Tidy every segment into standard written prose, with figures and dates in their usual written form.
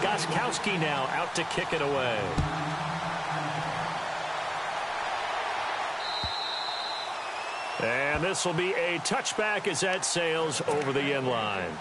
Gostkowski now out to kick it away. And this will be a touchback as that sails over the end line.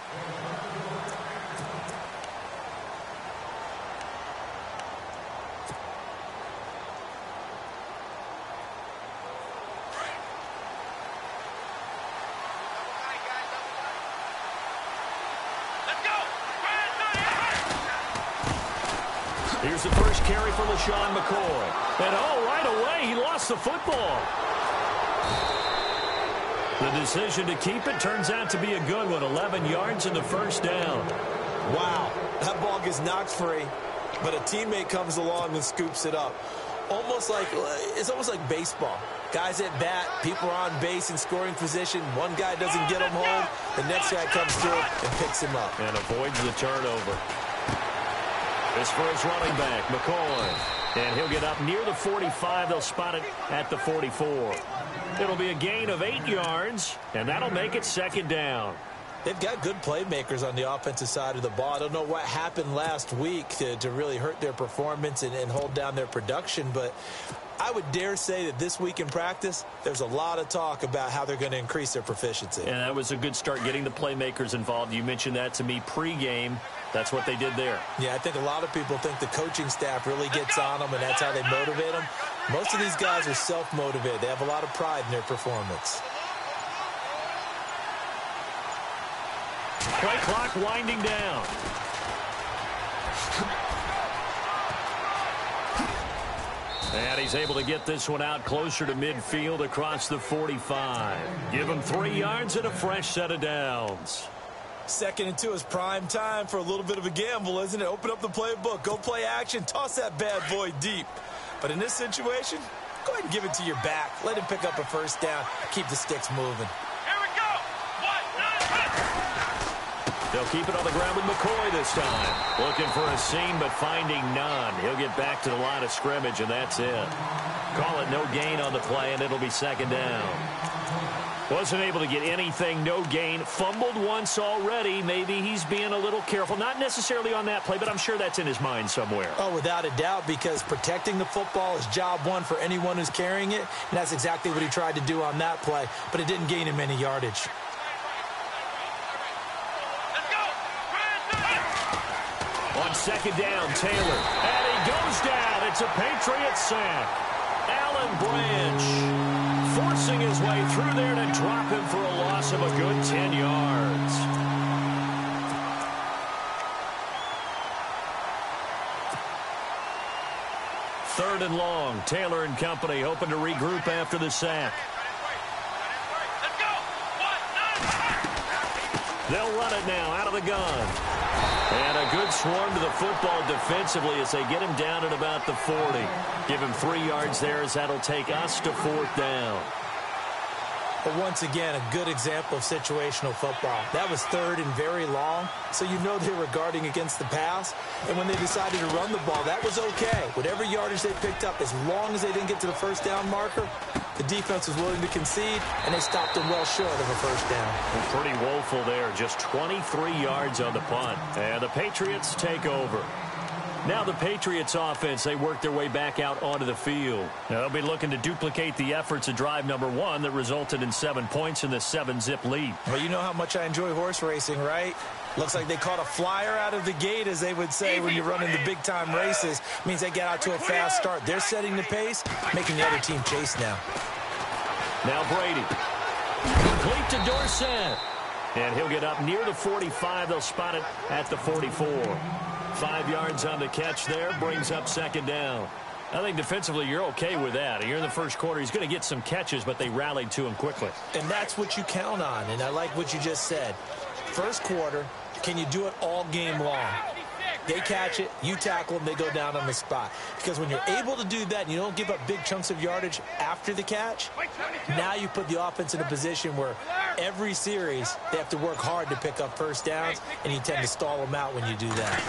Here's the first carry for LaShawn McCoy. And right away, he lost the football. The decision to keep it turns out to be a good one. 11 yards and the first down. Wow, that ball gets knocked free, but a teammate comes along and scoops it up. It's almost like baseball. Guys at bat, people are on base in scoring position. One guy doesn't get him home. The next guy comes through and picks him up. And avoids the turnover. This for his running back, McCoy. And he'll get up near the 45. They'll spot it at the 44. It'll be a gain of 8 yards, and that'll make it second down. They've got good playmakers on the offensive side of the ball. I don't know what happened last week to really hurt their performance and hold down their production, but I would dare say that this week in practice, there's a lot of talk about how they're going to increase their proficiency. And that was a good start, getting the playmakers involved. You mentioned that to me pregame. That's what they did there. Yeah, I think a lot of people think the coaching staff really gets on them, and that's how they motivate them. Most of these guys are self-motivated. They have a lot of pride in their performance. Play clock winding down. And he's able to get this one out closer to midfield across the 45. Give him 3 yards and a fresh set of downs. 2nd and 2 is prime time for a little bit of a gamble, isn't it? Open up the playbook, go play action, toss that bad boy deep. But in this situation, go ahead and give it to your back. Let him pick up a first down. Keep the sticks moving. Here we go. 1, 9, They'll keep it on the ground with McCoy this time. Looking for a seam, but finding none. He'll get back to the line of scrimmage, and that's it. Call it no gain on the play, and it'll be second down. Wasn't able to get anything, no gain. Fumbled once already. Maybe he's being a little careful. Not necessarily on that play, but I'm sure that's in his mind somewhere. Oh, without a doubt, because protecting the football is job one for anyone who's carrying it, and that's exactly what he tried to do on that play, but it didn't gain him any yardage. On second down, Taylor. And he goes down. It's a Patriot sack. Alan Branch forcing his way through there to drop him for a loss of a good 10 yards. Third and long. Taylor and company hoping to regroup after the sack. They'll run it now out of the gun. And a good swarm to the football defensively as they get him down at about the 40. Give him 3 yards there as that'll take us to 4th down. But once again, a good example of situational football. That was 3rd and very long, so you know they were guarding against the pass. And when they decided to run the ball, that was okay. Whatever yardage they picked up, as long as they didn't get to the first down marker, the defense was willing to concede, and they stopped them well short of a first down. Well, pretty woeful there. Just 23 yards on the punt. And the Patriots take over. Now the Patriots offense, they work their way back out onto the field. Now they'll be looking to duplicate the efforts of drive number 1 that resulted in 7 points in the 7-zip lead. Well, you know how much I enjoy horse racing, right? Looks like they caught a flyer out of the gate, as they would say when you're running the big-time races. Means they get out to a fast start. They're setting the pace, making the other team chase now. Now Brady. Complete to Dorsett. And he'll get up near the 45. They'll spot it at the 44. 5 yards on the catch there. Brings up second down. I think defensively you're okay with that. Here in the first quarter, he's going to get some catches, but they rallied to him quickly. And that's what you count on, and I like what you just said. First quarter, can you do it all game long? They catch it, you tackle them, they go down on the spot. Because when you're able to do that and you don't give up big chunks of yardage after the catch, now you put the offense in a position where every series they have to work hard to pick up first downs, and you tend to stall them out when you do that.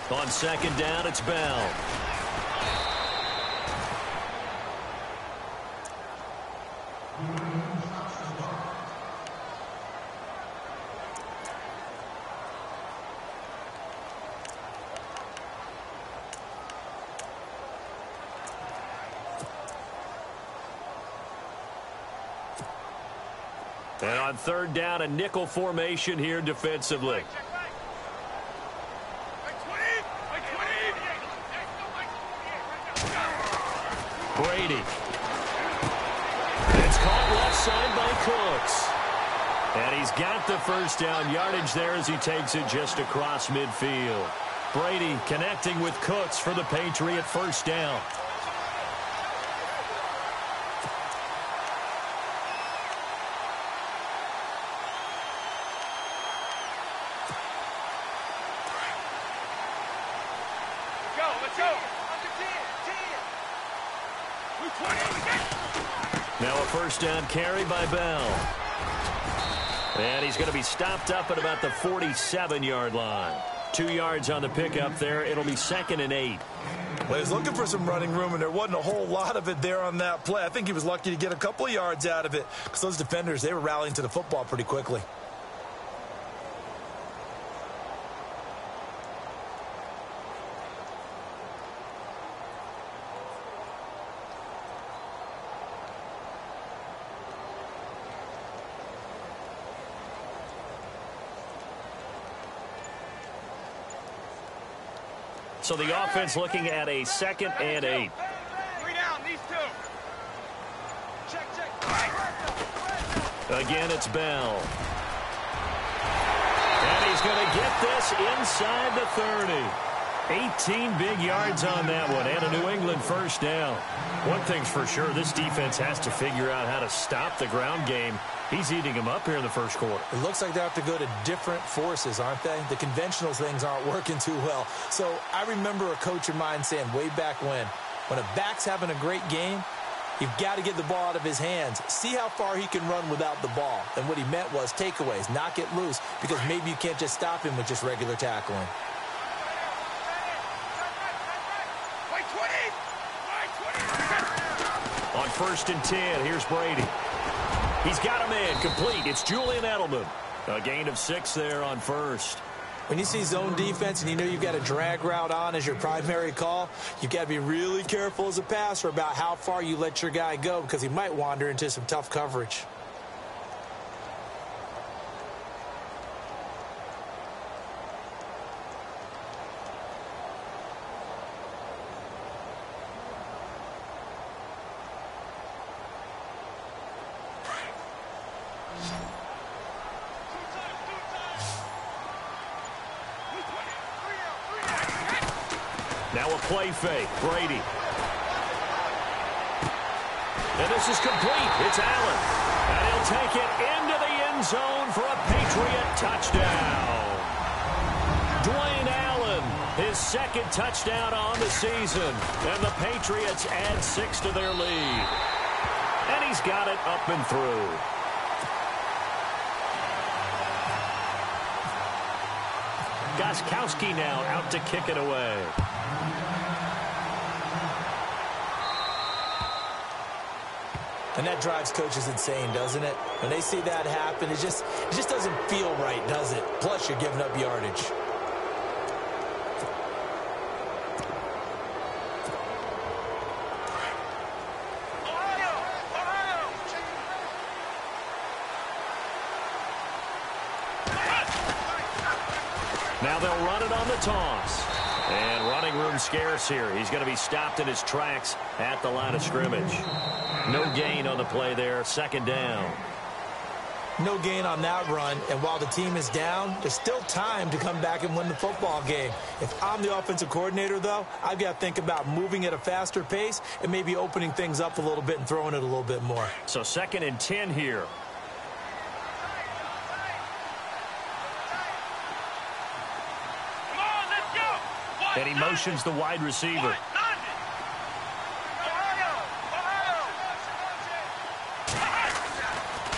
On second down, it's Bell. And on third down, a nickel formation here defensively. Brady. It's caught left side by Cooks. And he's got the first down yardage there as he takes it just across midfield. Brady connecting with Cooks for the Patriot first down. Now a first down carry by Bell. And he's going to be stopped up at about the 47-yard line. 2 yards on the pickup there. It'll be 2nd and 8. Well, he was looking for some running room, and there wasn't a whole lot of it there on that play. I think he was lucky to get a couple of yards out of it because those defenders, they were rallying to the football pretty quickly. So the offense looking at a 2nd and 8. 3 down, these 2. Check. Again, it's Bell. And he's going to get this inside the 30. 18 big yards on that one, and a New England first down. One thing's for sure, this defense has to figure out how to stop the ground game. He's eating them up here in the first quarter. It looks like they have to go to different forces, aren't they? The conventional things aren't working too well. So I remember a coach of mine saying way back when a back's having a great game, you've got to get the ball out of his hands. See how far he can run without the ball. And what he meant was takeaways, not get loose, because maybe you can't just stop him with just regular tackling. On 1st and 10, here's Brady. He's got a man complete. It's Julian Edelman. A gain of 6 there on first. When you see zone defense and you know you've got a drag route on as your primary call, you've got to be really careful as a passer about how far you let your guy go because he might wander into some tough coverage. Now a play fake. Brady. And this is complete. It's Allen. And he'll take it into the end zone for a Patriot touchdown. Dwayne Allen, his 2nd touchdown on the season. And the Patriots add 6 to their lead. And he's got it up and through. Gostkowski now out to kick it away. And that drives coaches insane, doesn't it? When they see that happen, it just doesn't feel right, does it? Plus, you're giving up yardage. Now they'll run it on the toss. And running room scarce here. He's going to be stopped in his tracks at the line of scrimmage. No gain on the play there. 2nd down. No gain on that run, and while the team is down, there's still time to come back and win the football game. If I'm the offensive coordinator, though, I've got to think about moving at a faster pace and maybe opening things up a little bit and throwing it a little bit more. So 2nd and 10 here. And he motions the wide receiver.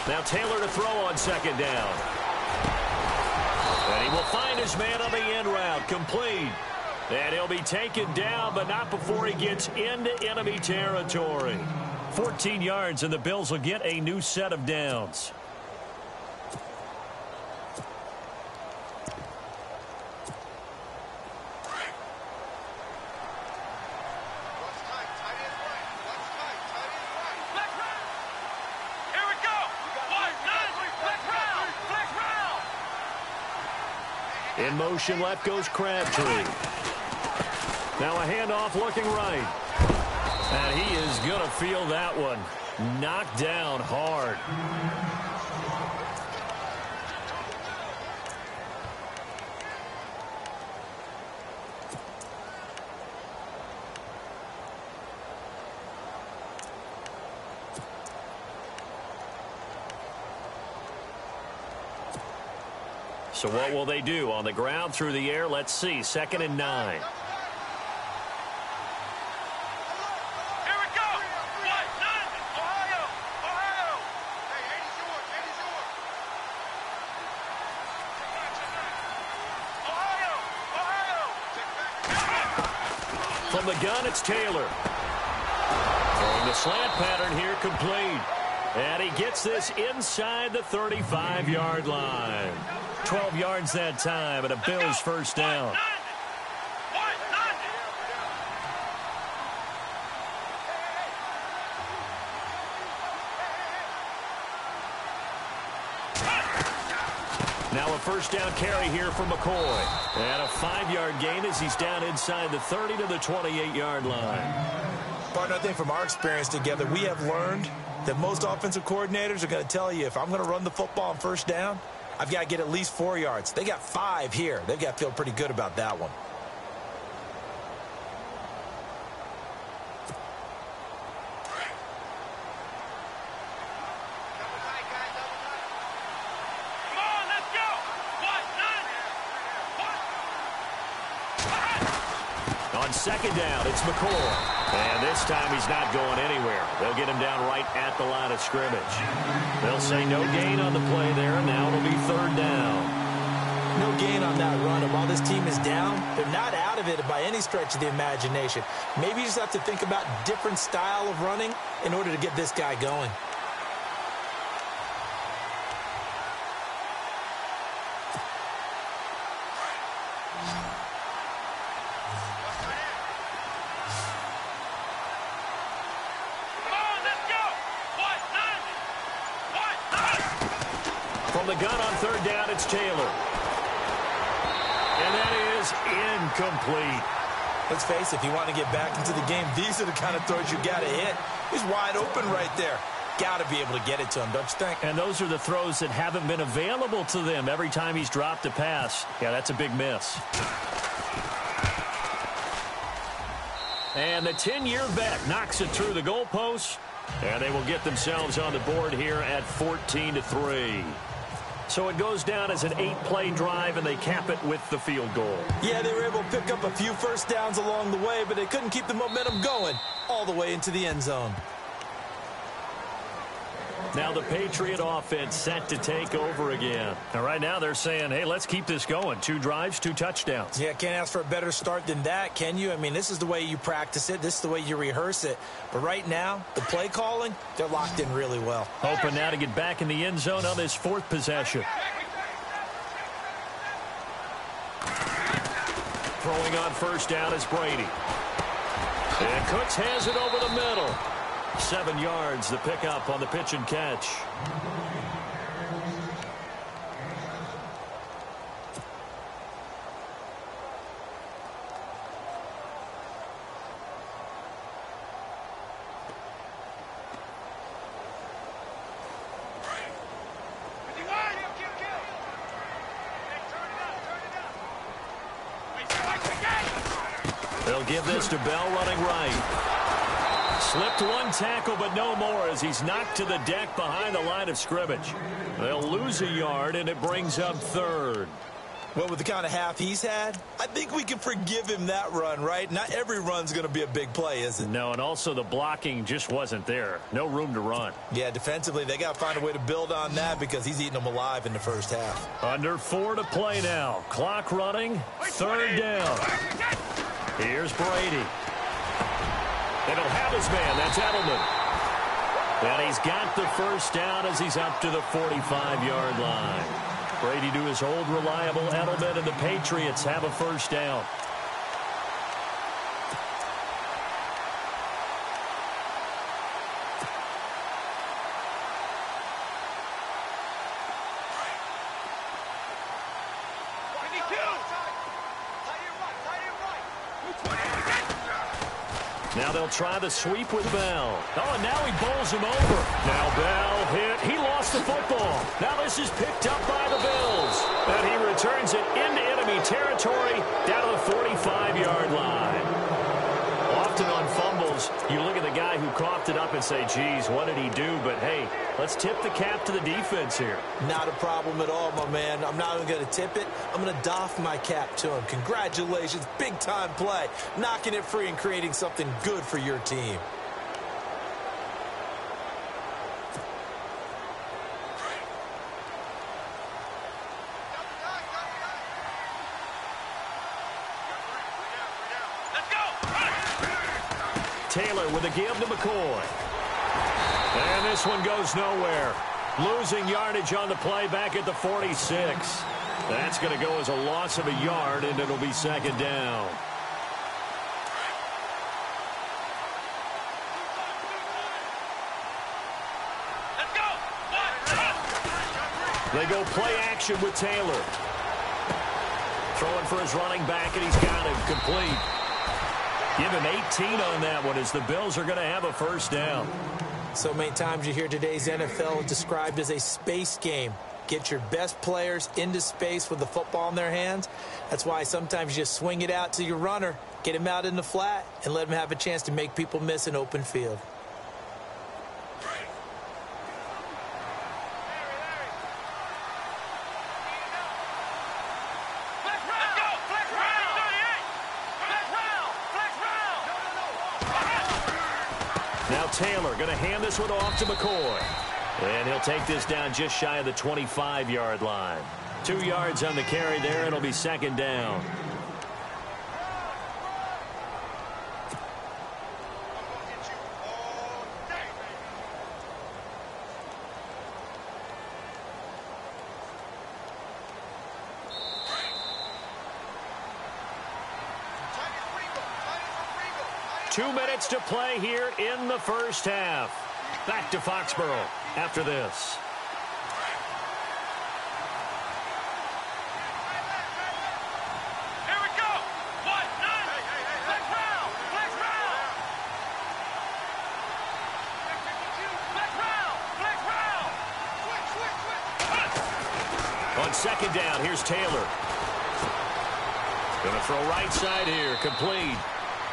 Now Taylor to throw on 2nd down. And he will find his man on the end route. Complete. And he'll be taken down, but not before he gets into enemy territory. 14 yards, and the Bills will get a new set of downs. In motion left goes Crabtree. Now a handoff looking right. And he is going to feel that one. Knocked down hard. So what will they do? On the ground, through the air, let's see. 2nd and 9. From the gun, it's Taylor. Throwing the slant pattern here, complete. And he gets this inside the 35-yard line. 12 yards that time, and a Bills first down. Now a first down carry here for McCoy. And a 5-yard gain as he's down inside the 30 to the 28-yard line. Partner, I think from our experience together, we have learned that most offensive coordinators are going to tell you, if I'm going to run the football on first down, I've got to get at least 4 yards. They got 5 here. They've got to feel pretty good about that one. On 2nd down, it's McCoy. And this time he's not going anywhere. They'll get him down right at the line of scrimmage. They'll say no gain on the play there. Now it'll be 3rd down. No gain on that run. And while this team is down, they're not out of it by any stretch of the imagination. Maybe you just have to think about different style of running in order to get this guy going. From the gun on 3rd down, it's Taylor. And that is incomplete. Let's face it, if you want to get back into the game, these are the kind of throws you got to hit. He's wide open right there. Got to be able to get it to him, don't you think? And those are the throws that haven't been available to them every time he's dropped a pass. Yeah, that's a big miss. And the 10-year vet knocks it through the goalpost. And they will get themselves on the board here at 14-3. So it goes down as an 8-play drive, and they cap it with the field goal. Yeah, they were able to pick up a few first downs along the way, but they couldn't keep the momentum going all the way into the end zone. Now the Patriot offense set to take over again. And right now they're saying, hey, let's keep this going. 2 drives, 2 touchdowns. Yeah, can't ask for a better start than that, can you? I mean, this is the way you practice it. This is the way you rehearse it. But right now, the play calling, they're locked in really well. Hoping now to get back in the end zone on this 4th possession. Throwing on first down is Brady. And Cooks has it over the middle. 7 yards, the pickup on the pitch and catch. They'll give this to Bell running right. Slipped 1 tackle, but no more as he's knocked to the deck behind the line of scrimmage. They'll lose a yard, and it brings up 3rd. Well, with the kind of half he's had, I think we can forgive him that run, right? Not every run's going to be a big play, is it? No, and also the blocking just wasn't there. No room to run. Yeah, defensively, they got to find a way to build on that because he's eating them alive in the first half. Under 4 to play now. Clock running. 3rd down. Here's Brady. And he'll have his man. That's Edelman. And he's got the first down as he's up to the 45-yard line. Brady to his old reliable Edelman, and the Patriots have a first down. Now they'll try the sweep with Bell. Oh, and now he bowls him over. Now Bell hit. He lost the football. Now this is picked up by the Bills. And he returns it into enemy territory down to the 45-yard line. Often on fumbles, you look at the guy who coughed it up and say, geez, what did he do? But, hey, let's tip the cap to the defense here. Not a problem at all, my man. I'm not even going to tip it. I'm going to doff my cap to him. Congratulations. Big-time play. Knocking it free and creating something good for your team. Taylor with a give to McCoy. And this one goes nowhere. Losing yardage on the play back at the 46. That's going to go as a loss of a yard, and it'll be second down. They go play action with Taylor. Throwing for his running back, and he's got him complete. Give him 18 on that one as the Bills are going to have a first down. So many times you hear today's NFL described as a space game. Get your best players into space with the football in their hands. That's why sometimes you just swing it out to your runner, get him out in the flat, and let him have a chance to make people miss an open field. Now Taylor going to hand this one off to McCoy. And he'll take this down just shy of the 25-yard line. 2 yards on the carry there. It'll be second down. Two minutes to play here in the first half. Back to Foxborough after this. Here we go. 1-9. Flex round. Flex round. Flex round. Flex round. Switch. On second down, here's Taylor. Going to throw right side here, complete.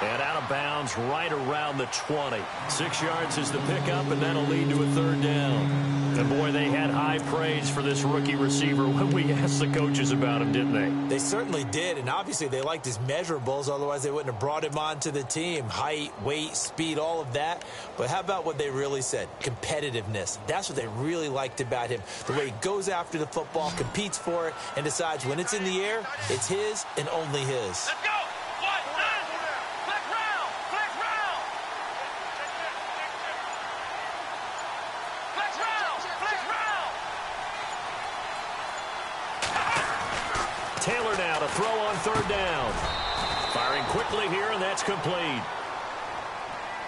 And out of bounds right around the 20. 6 yards is the pickup, and that'll lead to a third down. And, boy, they had high praise for this rookie receiver when we asked the coaches about him, didn't they? They certainly did, and obviously they liked his measurables. Otherwise, they wouldn't have brought him onto the team. Height, weight, speed, all of that. But how about what they really said? Competitiveness. That's what they really liked about him. The way he goes after the football, competes for it, and decides when it's in the air, it's his and only his. Let's go. 1-9. Flex round. Flex round. Flex round. Flex round. Taylor now to throw on third down. Firing quickly here, and that's complete.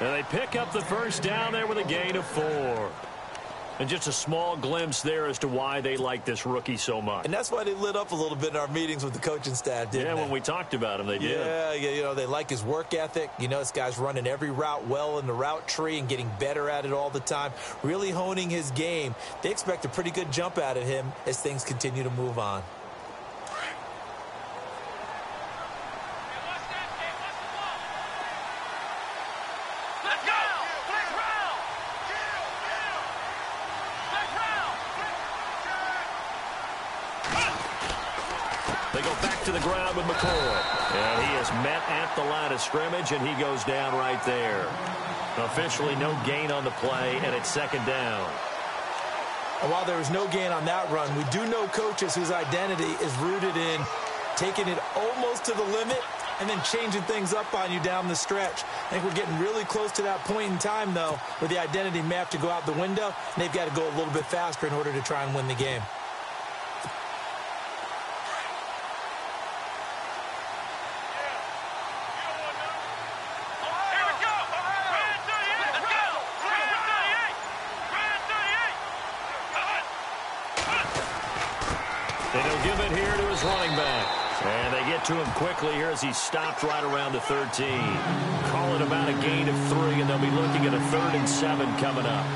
And they pick up the first down there with a gain of 4. And just a small glimpse there as to why they like this rookie so much. And that's why they lit up a little bit in our meetings with the coaching staff, didn't they? Yeah, when we talked about him, they did. Yeah, you know, they like his work ethic. You know, this guy's running every route well in the route tree and getting better at it all the time, really honing his game. They expect a pretty good jump out of him as things continue to move on. Let's go. Flex round. Flex round. They go back to the ground with McCoy. And he is met at the line of scrimmage, and he goes down right there. Officially no gain on the play, and it's second down. And while there was no gain on that run, we do know coaches whose identity is rooted in taking it almost to the limit and then changing things up on you down the stretch. I think we're getting really close to that point in time, though, where the identity may have to go out the window, and they've got to go a little bit faster in order to try and win the game. Here we go. Grand 38. Let's go. Grand 38. Grand 38. And he'll give it here to his running back. And they get it to him quickly here as he stopped right around the 13. Call it about a gain of 3, and they'll be looking at a 3rd and 7 coming up.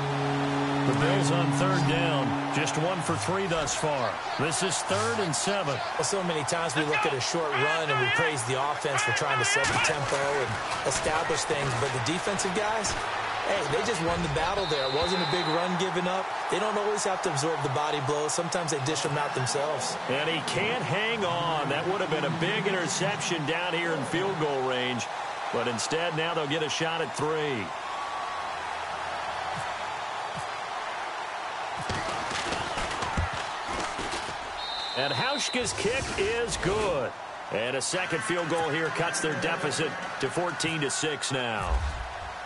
The Bills on 3rd down, just 1 for 3 thus far. This is 3rd and 7. Well, so many times we look at a short run and we praise the offense for trying to set the tempo and establish things, but the defensive guys, hey, they just won the battle there. It wasn't a big run given up. They don't always have to absorb the body blows. Sometimes they dish them out themselves. And he can't hang on. That would have been a big interception down here in field goal range, but instead now they'll get a shot at 3. And Hauschka's kick is good. And a second field goal here cuts their deficit to 14-6 now.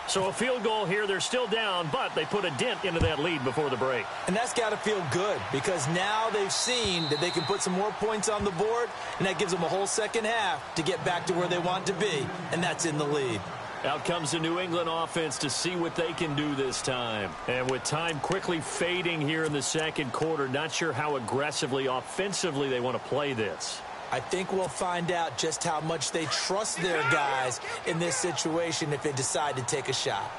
So a field goal here, they're still down, but they put a dent into that lead before the break. And that's got to feel good because now they've seen that they can put some more points on the board, and that gives them a whole second half to get back to where they want to be, and that's in the lead. Out comes the New England offense to see what they can do this time. And with time quickly fading here in the second quarter, not sure how aggressively, offensively they want to play this. I think we'll find out just how much they trust their guys in this situation if they decide to take a shot.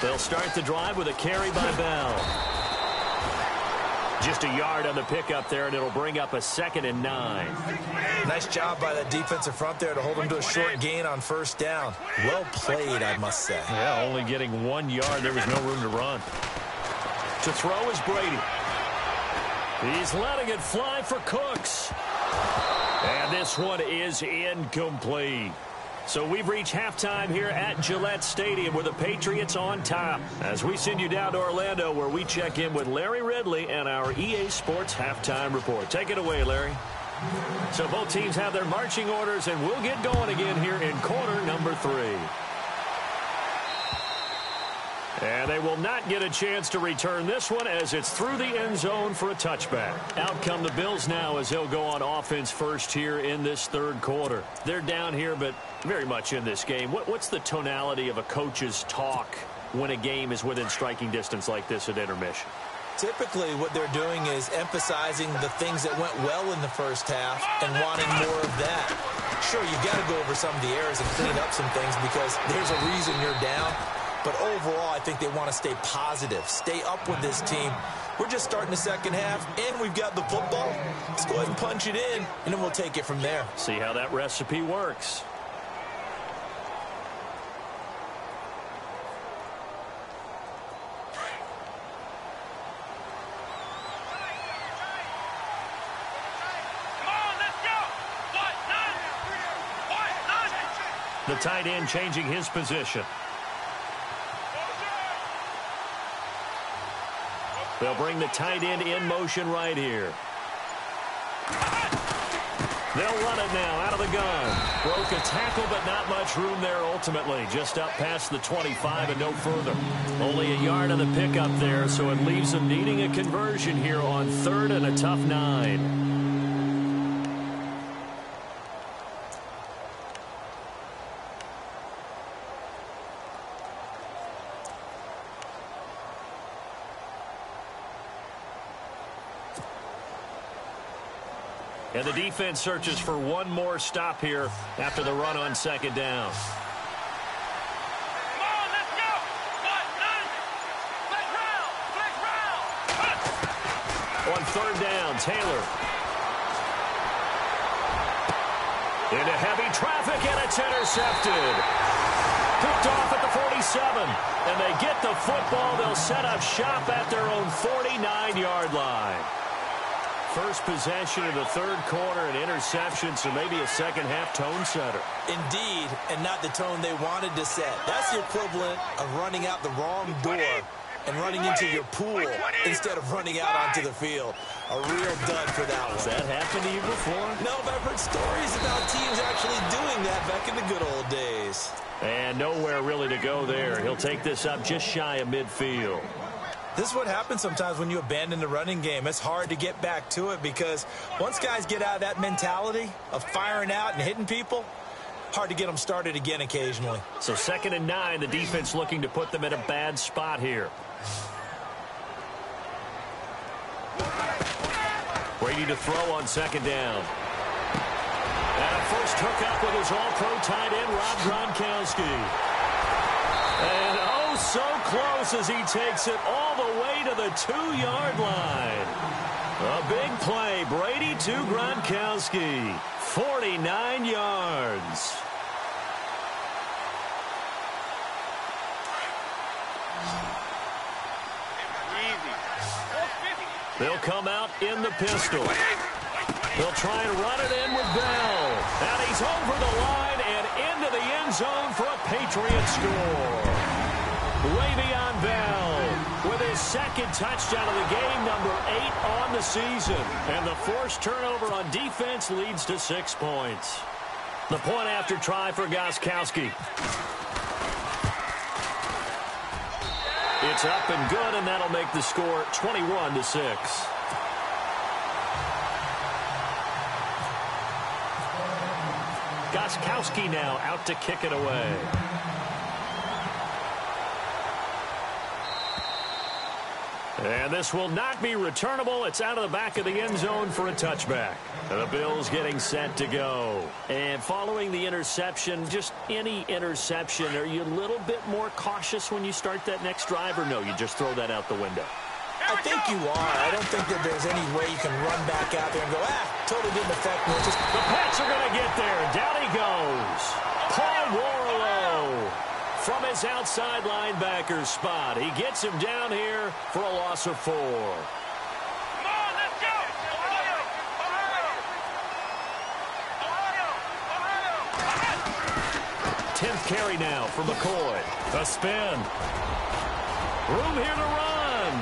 They'll start the drive with a carry by Bell. Just a yard on the pickup there, and it'll bring up a 2nd and 9. Nice job by the defensive front there to hold them to a short gain on 1st down. Well played, I must say. Yeah, only getting 1 yard. There was no room to run. To throw is Brady. He's letting it fly for Cooks. And this one is incomplete. So we've reached halftime here at Gillette Stadium with the Patriots on top. As we send you down to Orlando where we check in with Larry Ridley and our EA Sports Halftime Report. Take it away, Larry. So both teams have their marching orders, and we'll get going again here in quarter number 3. And they will not get a chance to return this one as it's through the end zone for a touchback. Out come the Bills now as they'll go on offense first here in this 3rd quarter. They're down here, but very much in this game. What's the tonality of a coach's talk when a game is within striking distance like this at intermission? Typically, what they're doing is emphasizing the things that went well in the first half and wanting more of that. Sure, you've got to go over some of the errors and clean up some things because there's a reason you're down. But overall, I think they want to stay positive, stay up with this team. We're just starting the second half, and we've got the football. Let's go ahead and punch it in, and then we'll take it from there. See how that recipe works. The tight end changing his position. They'll bring the tight end in motion right here. They'll run it now out of the gun. Broke a tackle, but not much room there ultimately. Just up past the 25 and no further. Only a yard on the pickup there, so it leaves them needing a conversion here on 3rd and a tough 9. And the defense searches for one more stop here after the run on 2nd down. Come on, let's go! Flex round! On 3rd down, Taylor. Into heavy traffic, and it's intercepted. Picked off at the 47. And they get the football. They'll set up shop at their own 49-yard line. First possession of the 3rd quarter, an interception, so maybe a second-half tone setter. Indeed, and not the tone they wanted to set. That's the equivalent of running out the wrong door and running into your pool instead of running out onto the field. A real dud for that one. Has that happened to you before? No, but I've heard stories about teams actually doing that back in the good old days. And nowhere really to go there. He'll take this up just shy of midfield. This is what happens sometimes when you abandon the running game. It's hard to get back to it because once guys get out of that mentality of firing out and hitting people, hard to get them started again occasionally. So 2nd and 9, the defense looking to put them in a bad spot here. Brady to throw on 2nd down. And a first hookup with his all-pro tight end, Rob Gronkowski. And oh, so close as he takes it all the way to the 2-yard line. A big play. Brady to Gronkowski. 49 yards. They'll come out in the pistol. They'll try and run it in with Bell. And he's over the line and into the end zone for a Patriot score. Le'Veon Bell with his 2nd touchdown of the game, number 8 on the season. And the forced turnover on defense leads to 6 points. The point after try for Gostkowski. It's up and good, and that'll make the score 21-6. Gostkowski now out to kick it away. And this will not be returnable. It's out of the back of the end zone for a touchback. The Bills getting set to go. And following the interception, just any interception, are you a little bit more cautious when you start that next drive, or no, you just throw that out the window? I think you are. I don't think that there's any way you can run back out there and go, totally didn't affect me. The Pats are going to get there. Down he goes. Paul Warlow from his outside linebacker spot. He gets him down here for a loss of 4. 10th carry now for McCoy. A spin. Room here to run.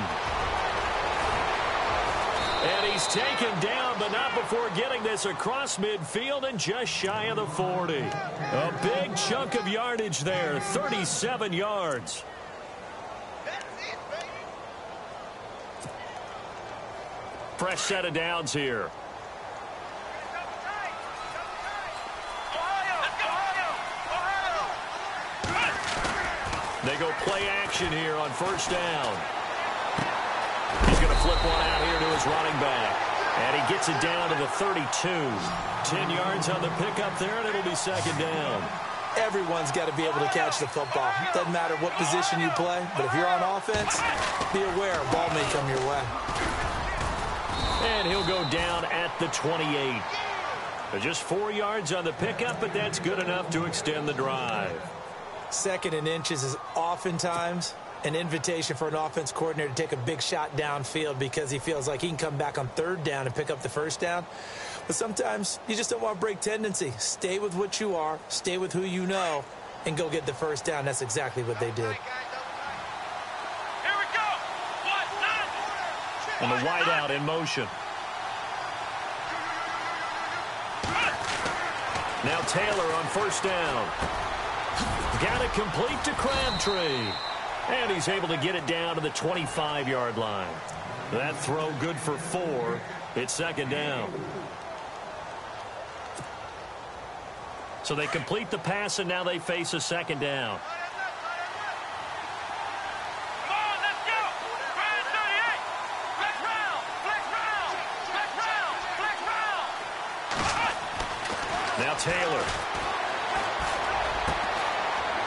And he's taken down, but not before getting this across midfield and just shy of the 40. A big chunk of yardage there, 37 yards. Fresh set of downs here. They go play action here on 1st down. He's going to flip one out here to his running back. And he gets it down to the 32. 10 yards on the pickup there, and it'll be 2nd down. Everyone's got to be able to catch the football. Doesn't matter what position you play, but if you're on offense, be aware, a ball may come your way. And he'll go down at the 28. Just 4 yards on the pickup, but that's good enough to extend the drive. 2nd and inches is oftentimes an invitation for an offense coordinator to take a big shot downfield because he feels like he can come back on 3rd down and pick up the 1st down. But sometimes you just don't want to break tendency. Stay with what you are, stay with who you know, and go get the 1st down. That's exactly what they did. Here we go. And the wideout in motion. Now Taylor on 1st down. Got it complete to Crabtree. And he's able to get it down to the 25-yard line. That throw good for 4. It's 2nd down. So they complete the pass, and now they face a 2nd down. Come on, let's go. Ryan 38. Flex round. Flex round. Flex round. Flex round. Now Taylor.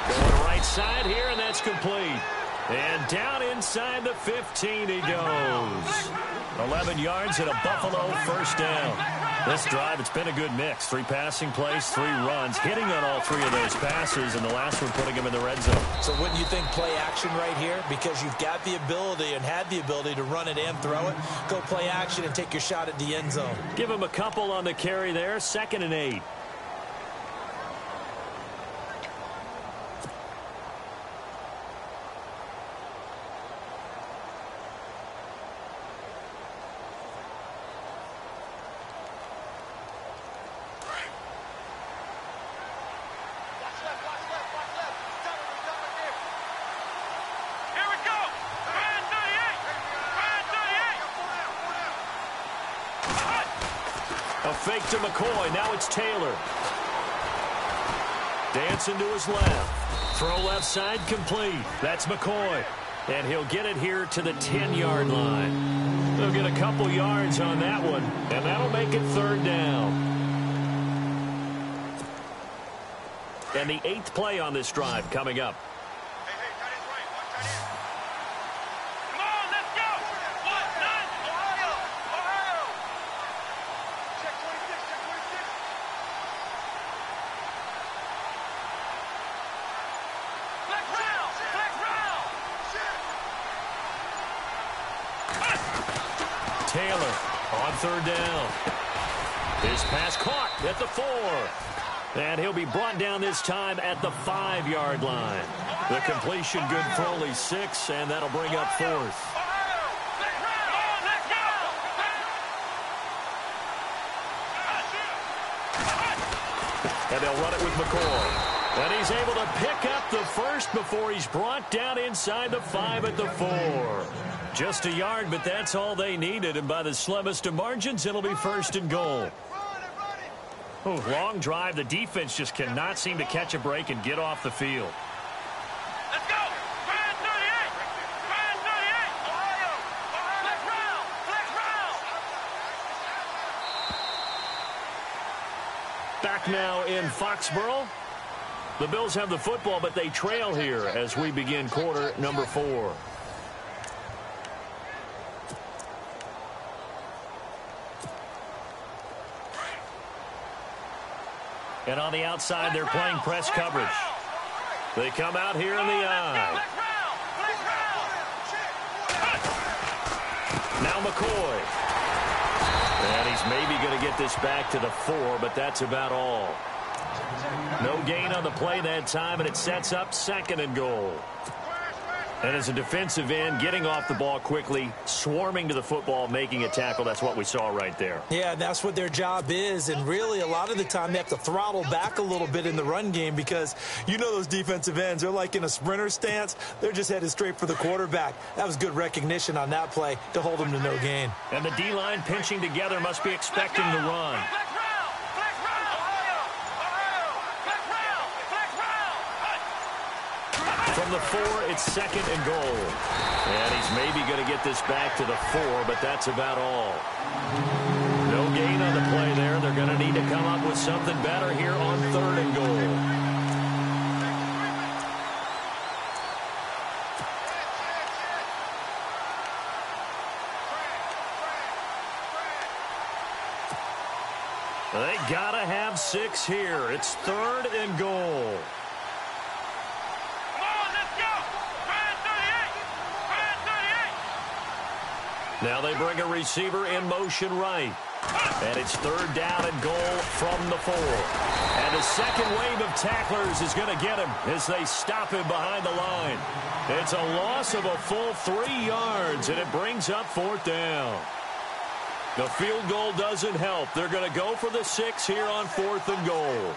Going right side here, and that's complete. And down inside the 15 he goes. 11 yards and a Buffalo 1st down. This drive, it's been a good mix. 3 passing plays, 3 runs, hitting on all 3 of those passes, and the last one putting him in the red zone. So wouldn't you think play action right here? Because you've got the ability and had the ability to run it and throw it. Go play action and take your shot at the end zone. Give him a couple on the carry there. 2nd and 8. A fake to McCoy. Now it's Taylor. Dancing to his left. Throw left side complete. That's McCoy. And he'll get it here to the 10-yard line. They'll get a couple yards on that one, and that'll make it third down. And the 8th play on this drive coming up. Taylor on third down. His pass caught at the 4. And he'll be brought down this time at the 5-yard line. The completion good for only 6, and that'll bring up 4th. And they'll run it with McCoy. And he's able to pick up the first before he's brought down inside the 5 at the 4. Just a yard, but that's all they needed. And by the slimmest of margins, it'll be first and goal. Oh, long drive. The defense just cannot seem to catch a break and get off the field. Let's go! Fire 38! Fire 38! Ohio! Flex round! Flex round! Back now in Foxborough. The Bills have the football, but they trail here as we begin quarter number 4. And on the outside, they're playing press coverage. They come out here in the eye. Now McCoy. And he's maybe going to get this back to the 4, but that's about all. No gain on the play that time, and it sets up 2nd and goal. And as a defensive end, getting off the ball quickly, swarming to the football, making a tackle, that's what we saw right there. Yeah, that's what their job is, and really a lot of the time they have to throttle back a little bit in the run game because you know those defensive ends, they're like in a sprinter stance. They're just headed straight for the quarterback. That was good recognition on that play to hold them to no gain. And the D-line pinching together must be expecting the run. From the 4, it's 2nd and goal. And he's maybe going to get this back to the 4, but that's about all. No gain on the play there. They're going to need to come up with something better here on 3rd and goal. They got to have 6 here. It's 3rd and goal. Now they bring a receiver in motion right. And it's 3rd down and goal from the 4. And a second wave of tacklers is going to get him as they stop him behind the line. It's a loss of a full 3 yards, and it brings up 4th down. The field goal doesn't help. They're going to go for the 6 here on 4th and goal.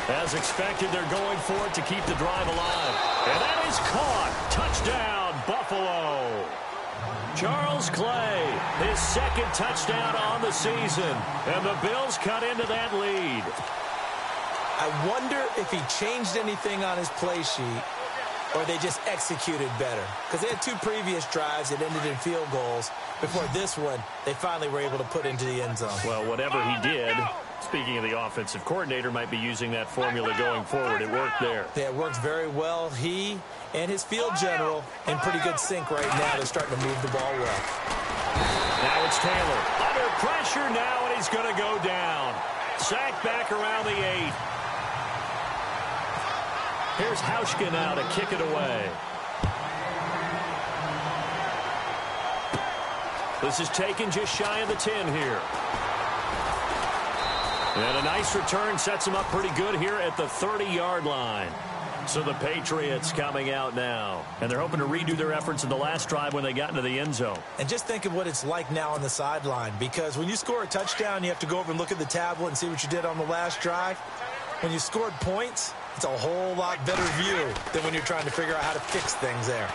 As expected, they're going for it to keep the drive alive. And that is caught. Touchdown, Buffalo. Charles Clay, his 2nd touchdown on the season. And the Bills cut into that lead. I wonder if he changed anything on his play sheet or they just executed better. Because they had 2 previous drives that ended in field goals. Before this one, they finally were able to put into the end zone. Well, whatever he did, speaking of the offensive coordinator, might be using that formula going forward. It worked there. Yeah, it worked very well. He and his field general in pretty good sync right now. They're starting to move the ball well. Now it's Taylor. Under pressure now, and he's going to go down. Sacked back around the 8. Here's Hauschka now to kick it away. This is taken just shy of the 10 here. And a nice return sets him up pretty good here at the 30-yard line. So the Patriots coming out now. And they're hoping to redo their efforts in the last drive when they got into the end zone. And just think of what it's like now on the sideline. Because when you score a touchdown, you have to go over and look at the tablet and see what you did on the last drive. When you scored points, It's a whole lot better view than when you're trying to figure out how to fix things there.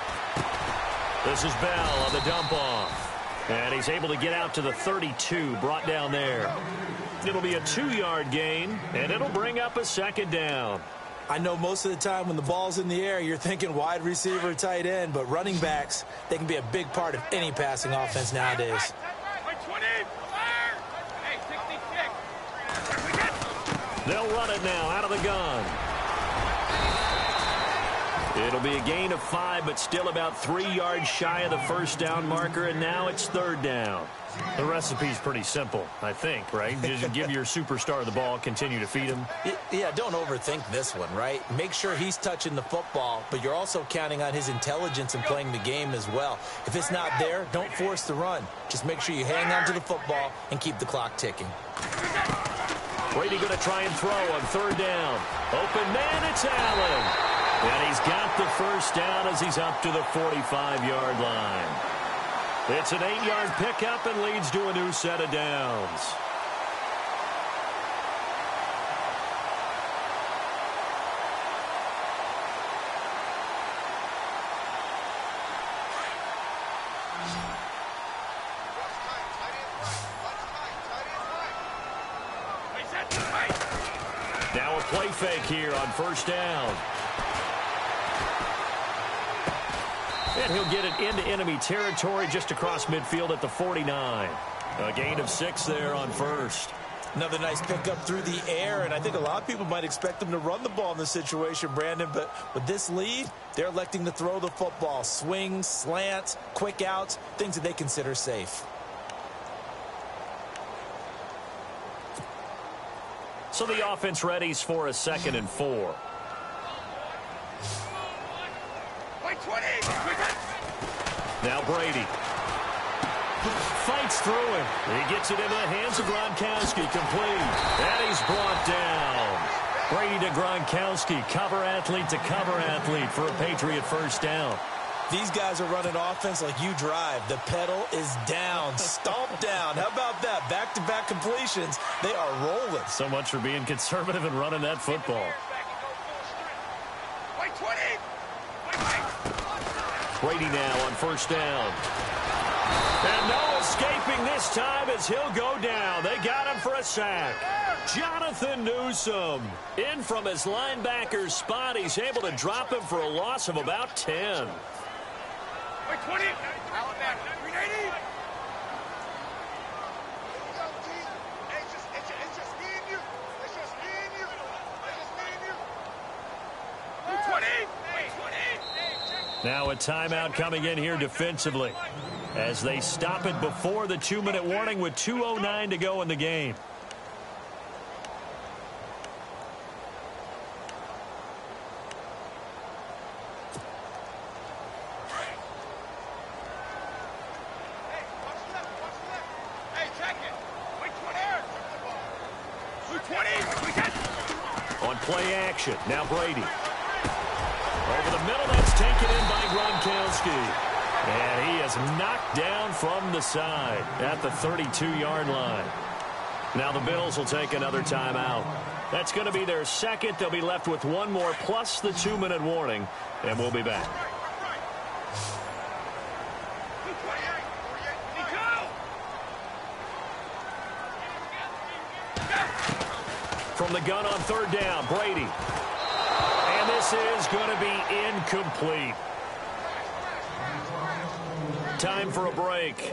This is Bell on the dump off. And he's able to get out to the 32, brought down there. It'll be a 2-yard gain, and it'll bring up a second down. I know most of the time when the ball's in the air, you're thinking wide receiver, tight end, but running backs, they can be a big part of any passing offense nowadays. They'll run it now out of the gun. It'll be a gain of 5, but still about 3 yards shy of the first down marker, and now it's third down. The recipe's pretty simple, I think, right? Just give your superstar the ball, continue to feed him. Yeah, don't overthink this one, right? Make sure he's touching the football, but you're also counting on his intelligence in playing the game as well. If it's not there, don't force the run. Just make sure you hang on to the football and keep the clock ticking. Brady going to try and throw on third down. Open man, it's Allen. And he's got the first down as he's up to the 45-yard line. It's an 8-yard pickup and leads to a new set of downs. Now a play fake here on first down. And he'll get it into enemy territory just across midfield at the 49. A gain of 6 there on first. Another nice pickup through the air, and I think a lot of people might expect them to run the ball in this situation, Brandon, but with this lead, they're electing to throw the football. Swings, slants, quick outs, things that they consider safe. So the offense readies for a 2nd and 4. Now Brady fights through him. He gets it into the hands of Gronkowski, complete. And he's brought down. Brady to Gronkowski, cover athlete to cover athlete for a Patriot first down. These guys are running offense like you drive. The pedal is down, stomped down. How about that? Back-to-back completions. They are rolling. So much for being conservative and running that football. Brady now on first down. And no escaping this time as he'll go down. They got him for a sack. Jonathan Newsom in from his linebacker spot. He's able to drop him for a loss of about 10. Now a timeout coming in here defensively as they stop it before the 2-minute warning with 2:09 to go in the game. On play action, now Brady. Over the middle, that's taken in by Gronkowski. And he is knocked down from the side at the 32-yard line. Now the Bills will take another timeout. That's going to be their second. They'll be left with one more plus the 2-minute warning, and we'll be back. From the gun on third down, Brady. And this is going to be incomplete. Time for a break.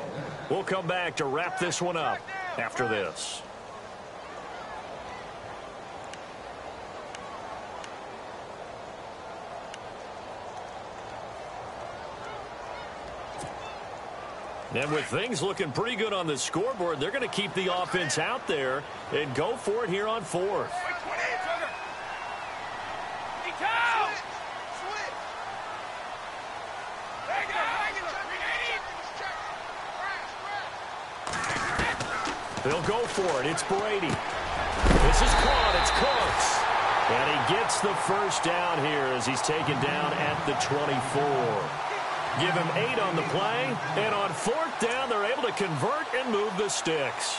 We'll come back to wrap this one up after this. And with things looking pretty good on the scoreboard, they're going to keep the offense out there and go for it here on fourth. They'll go for it. It's Brady. This is caught. It's Cooks. And he gets the first down here as he's taken down at the 24. Give him 8 on the play, and on fourth down, they're able to convert and move the sticks.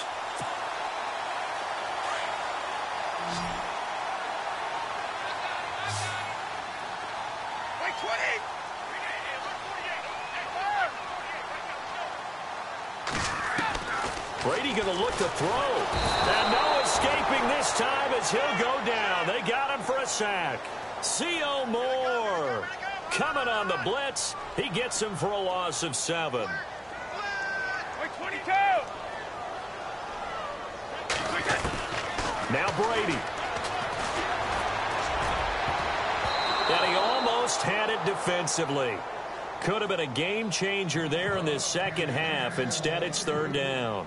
Brady going to look to throw. And no escaping this time as he'll go down. They got him for a sack. C.O. Moore coming on the blitz. He gets him for a loss of 7. 22. Now Brady. And he almost had it defensively. Could have been a game changer there in this second half. Instead, it's 3rd down.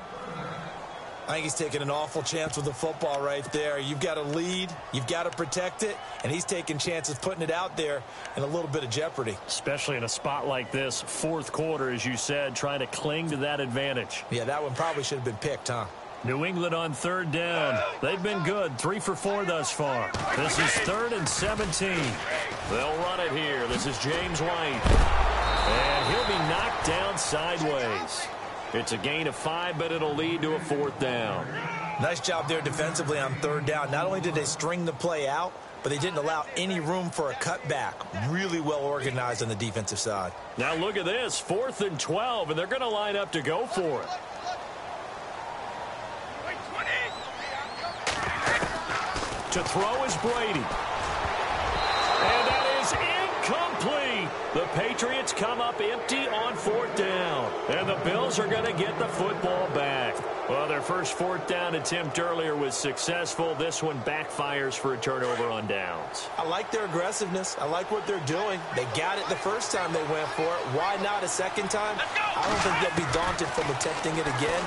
I think he's taking an awful chance with the football right there. You've got to lead, you've got to protect it, and he's taking chances putting it out there in a little bit of jeopardy. Especially in a spot like this, 4th quarter, as you said, trying to cling to that advantage. Yeah, that one probably should have been picked, huh? New England on 3rd down. They've been good, 3 for 4 thus far. This is 3rd and 17. They'll run it here. This is James White. And he'll be knocked down sideways. It's a gain of 5, but it'll lead to a 4th down. Nice job there defensively on 3rd down. Not only did they string the play out, but they didn't allow any room for a cutback. Really well organized on the defensive side. Now look at this, 4th and 12, and they're going to line up to go for it. To throw is Brady. And that is incomplete. The Patriots come up empty on 4th down. And the Bills are going to get the football back. Well, their first 4th down attempt earlier was successful. This one backfires for a turnover on downs. I like their aggressiveness. I like what they're doing. They got it the first time they went for it. Why not a second time? I don't think they'll be daunted from attempting it again.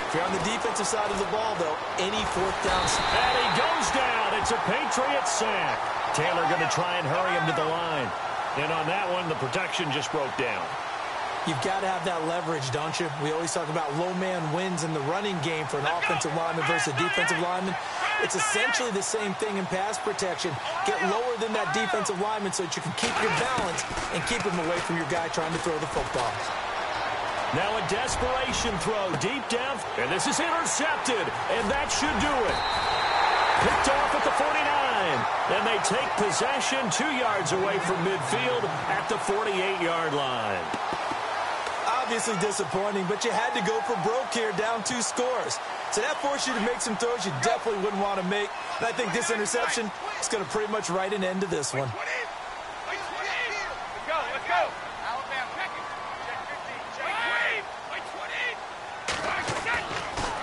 If you're on the defensive side of the ball, though, any 4th down. And he goes down. It's a Patriot sack. Taylor going to try and hurry him to the line. And on that one, the protection just broke down. You've got to have that leverage, don't you? We always talk about low man wins in the running game for an offensive lineman versus a defensive lineman. It's essentially the same thing in pass protection. Get lower than that defensive lineman so that you can keep your balance and keep him away from your guy trying to throw the football. Now a desperation throw deep down, and this is intercepted, and that should do it. Picked off at the 49, and they take possession 2 yards away from midfield at the 48-yard line. Obviously disappointing, but you had to go for broke here, down 2 scores. So that forced you to make some throws you definitely wouldn't want to make. And I think this interception is going to pretty much write an end to this one. Let's go.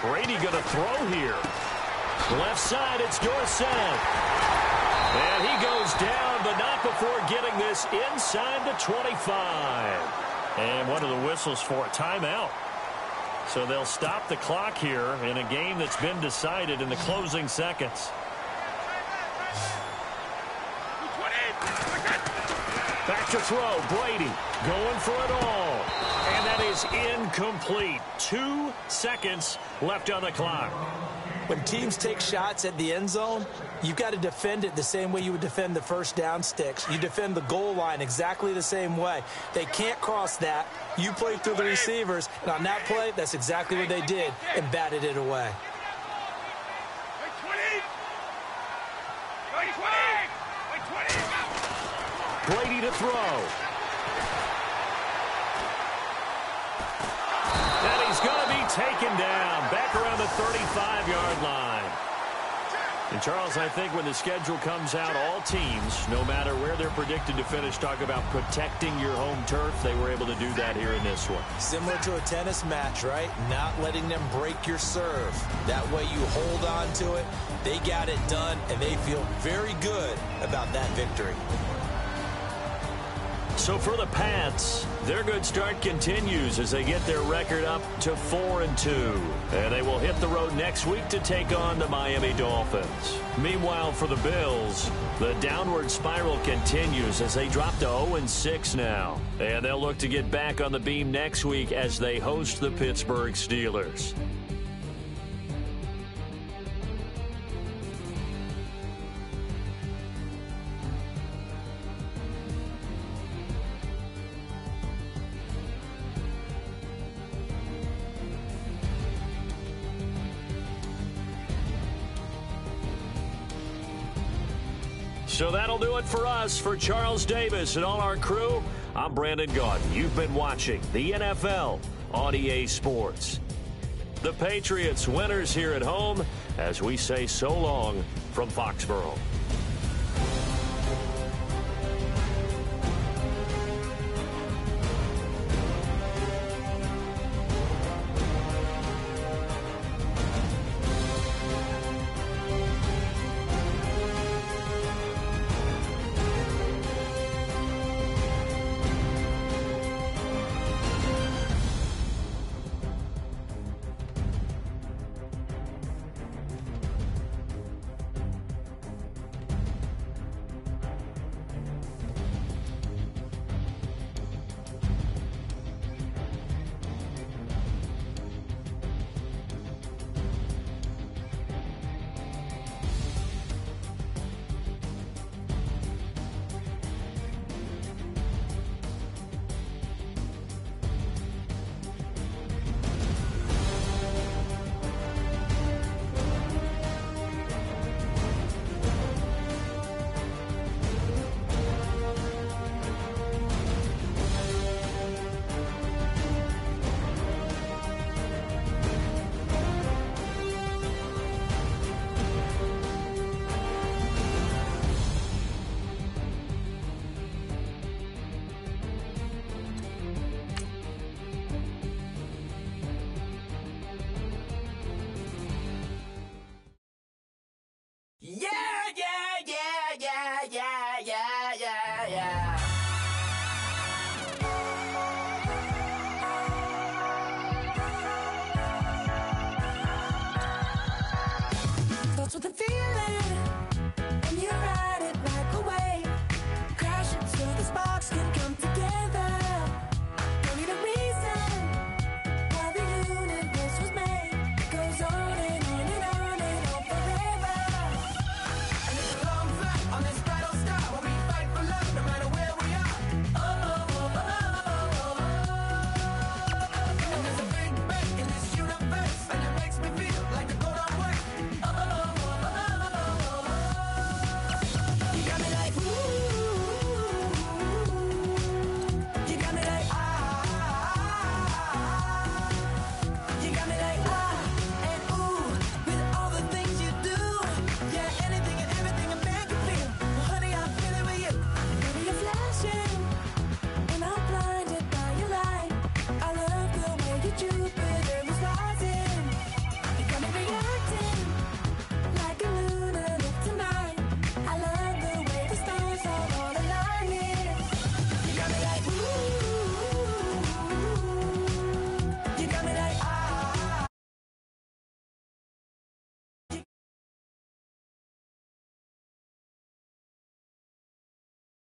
Brady going to throw here. Left side, it's Dorsett. And he goes down, but not before getting this inside the 25. And what are the whistles for? Timeout. So they'll stop the clock here in a game that's been decided in the closing seconds. Back to throw, Brady going for it all. And that is incomplete. 2 seconds left on the clock. When teams take shots at the end zone, you've got to defend it the same way you would defend the first down sticks. You defend the goal line exactly the same way. They can't cross that. You play through the receivers, and on that play, that's exactly what they did and batted it away. Brady to throw. And he's going to be taken down back around the 35-yard line. And, Charles, I think when the schedule comes out, all teams, no matter where they're predicted to finish, talk about protecting your home turf. They were able to do that here in this one. Similar to a tennis match, right? Not letting them break your serve. That way you hold on to it. They got it done, and they feel very good about that victory. So for the Pats, their good start continues as they get their record up to 4-2. And they will hit the road next week to take on the Miami Dolphins. Meanwhile, for the Bills, the downward spiral continues as they drop to 0-6 now. And they'll look to get back on the beam next week as they host the Pittsburgh Steelers. So that'll do it for us. For Charles Davis and all our crew, I'm Brandon Gaudin. You've been watching the NFL on EA Sports. The Patriots winners here at home as we say so long from Foxborough.